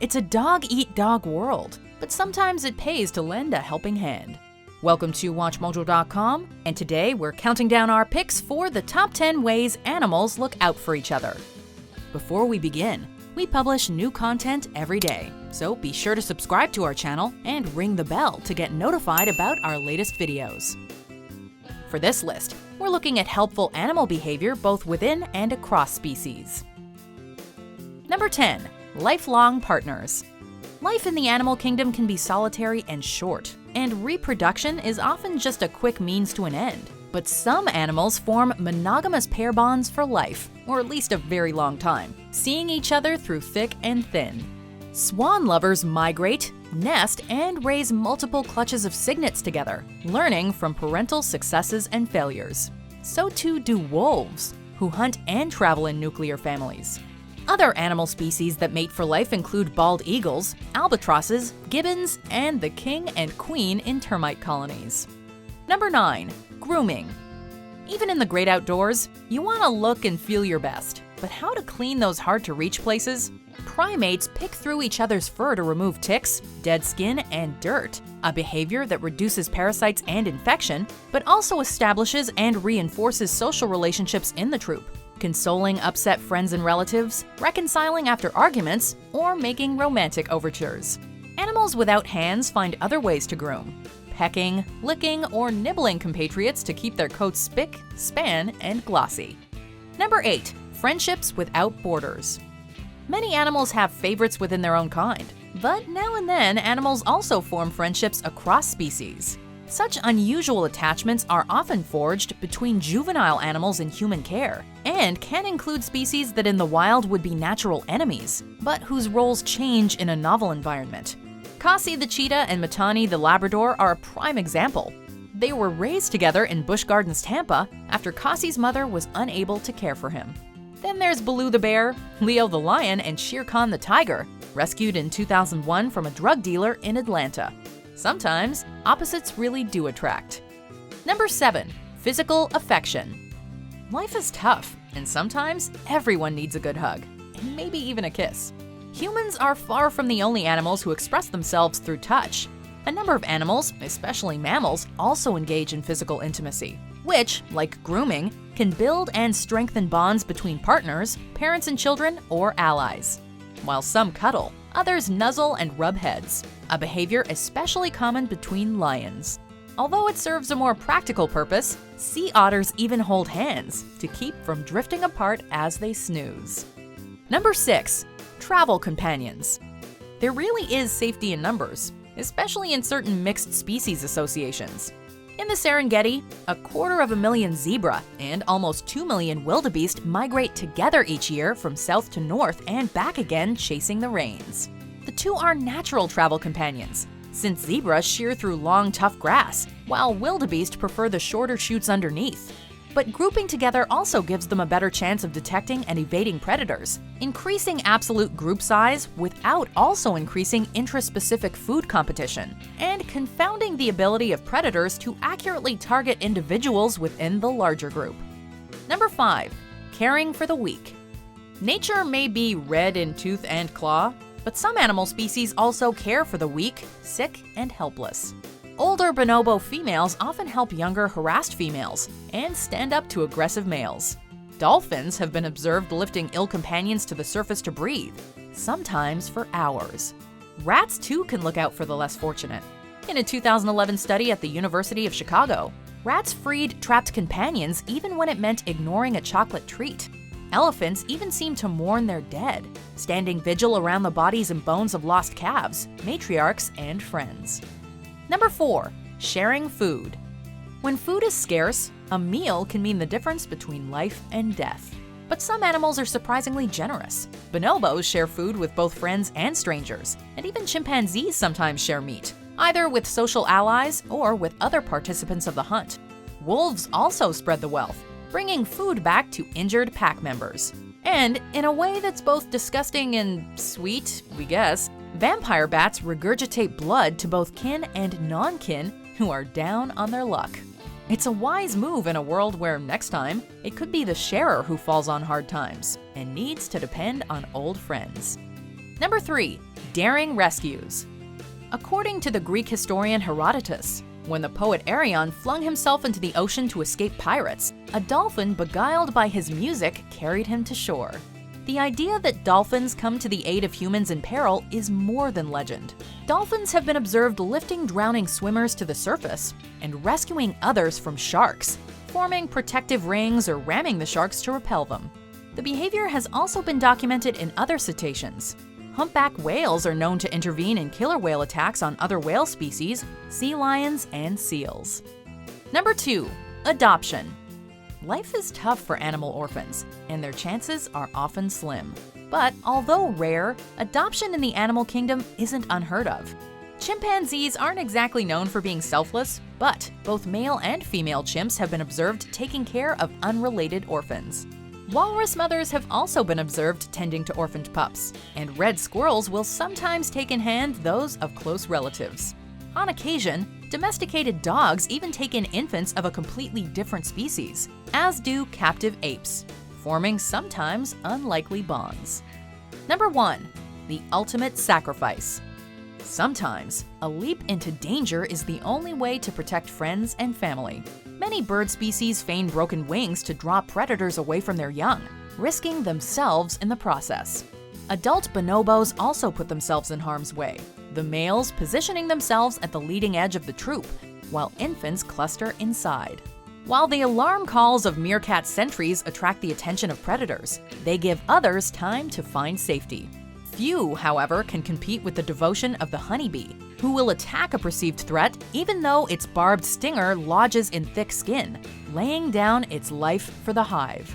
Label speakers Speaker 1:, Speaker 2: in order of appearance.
Speaker 1: It's a dog-eat-dog world, but sometimes it pays to lend a helping hand. Welcome to WatchMojo.com, and today we're counting down our picks for the top 10 ways animals look out for each other. Before we begin, we publish new content every day, so be sure to subscribe to our channel and ring the bell to get notified about our latest videos. For this list, we're looking at helpful animal behavior both within and across species. Number 10. Lifelong partners. Life in the animal kingdom can be solitary and short, and reproduction is often just a quick means to an end. But some animals form monogamous pair bonds for life, or at least a very long time, seeing each other through thick and thin. Swan lovers migrate, nest, and raise multiple clutches of cygnets together, learning from parental successes and failures. So too do wolves, who hunt and travel in nuclear families. Other animal species that mate for life include bald eagles, albatrosses, gibbons, and the king and queen in termite colonies. Number 9. Grooming. Even in the great outdoors, you want to look and feel your best. But how to clean those hard-to-reach places? Primates pick through each other's fur to remove ticks, dead skin, and dirt, a behavior that reduces parasites and infection, but also establishes and reinforces social relationships in the troop, consoling upset friends and relatives, reconciling after arguments, or making romantic overtures. Animals without hands find other ways to groom, pecking, licking, or nibbling compatriots to keep their coats spick, span, and glossy. Number 8. Friendships without borders. Many animals have favorites within their own kind, but now and then animals also form friendships across species. Such unusual attachments are often forged between juvenile animals in human care, and can include species that in the wild would be natural enemies, but whose roles change in a novel environment. Cassie the cheetah and Matani the Labrador are a prime example. They were raised together in Busch Gardens, Tampa, after Cassie's mother was unable to care for him. Then there's Baloo the bear, Leo the lion, and Shere Khan the tiger, rescued in 2001 from a drug dealer in Atlanta. Sometimes, opposites really do attract. Number 7. Physical affection. Life is tough, and sometimes everyone needs a good hug, and maybe even a kiss. Humans are far from the only animals who express themselves through touch. A number of animals, especially mammals, also engage in physical intimacy, which, like grooming, can build and strengthen bonds between partners, parents and children, or allies. While some cuddle, others nuzzle and rub heads, a behavior especially common between lions. Although it serves a more practical purpose, sea otters even hold hands to keep from drifting apart as they snooze. Number 6. Travel companions. There really is safety in numbers, especially in certain mixed species associations. In the Serengeti, 250,000 zebra and almost 2 million wildebeest migrate together each year from south to north and back again, chasing the rains. The two are natural travel companions, since zebras shear through long, tough grass, while wildebeest prefer the shorter shoots underneath. But grouping together also gives them a better chance of detecting and evading predators, increasing absolute group size without also increasing intraspecific food competition, and confounding the ability of predators to accurately target individuals within the larger group. Number 5. Caring for the weak. Nature may be red in tooth and claw, but some animal species also care for the weak, sick, and helpless. Older bonobo females often help younger harassed females and stand up to aggressive males. Dolphins have been observed lifting ill companions to the surface to breathe, sometimes for hours. Rats too can look out for the less fortunate. In a 2011 study at the University of Chicago, rats freed trapped companions even when it meant ignoring a chocolate treat. Elephants even seem to mourn their dead, standing vigil around the bodies and bones of lost calves, matriarchs, and friends. Number 4. Sharing food. When food is scarce, a meal can mean the difference between life and death. But some animals are surprisingly generous. Bonobos share food with both friends and strangers, and even chimpanzees sometimes share meat, either with social allies or with other participants of the hunt. Wolves also spread the wealth, bringing food back to injured pack members. And in a way that's both disgusting and sweet, we guess, vampire bats regurgitate blood to both kin and non-kin who are down on their luck. It's a wise move in a world where next time, it could be the sharer who falls on hard times and needs to depend on old friends. Number 3. Daring rescues. According to the Greek historian Herodotus, when the poet Arion flung himself into the ocean to escape pirates, a dolphin beguiled by his music carried him to shore. The idea that dolphins come to the aid of humans in peril is more than legend. Dolphins have been observed lifting drowning swimmers to the surface and rescuing others from sharks, forming protective rings or ramming the sharks to repel them. The behavior has also been documented in other cetaceans. Humpback whales are known to intervene in killer whale attacks on other whale species, sea lions, and seals. Number 2. Adoption. Life is tough for animal orphans, and their chances are often slim. But although rare, adoption in the animal kingdom isn't unheard of. Chimpanzees aren't exactly known for being selfless, but both male and female chimps have been observed taking care of unrelated orphans. Walrus mothers have also been observed tending to orphaned pups, and red squirrels will sometimes take in hand those of close relatives. On occasion, domesticated dogs even take in infants of a completely different species, as do captive apes, forming sometimes unlikely bonds. Number 1. The ultimate sacrifice. Sometimes, a leap into danger is the only way to protect friends and family. Many bird species feign broken wings to draw predators away from their young, risking themselves in the process. Adult bonobos also put themselves in harm's way, the males positioning themselves at the leading edge of the troop, while infants cluster inside. While the alarm calls of meerkat sentries attract the attention of predators, they give others time to find safety. Few, however, can compete with the devotion of the honeybee, who will attack a perceived threat even though its barbed stinger lodges in thick skin, laying down its life for the hive.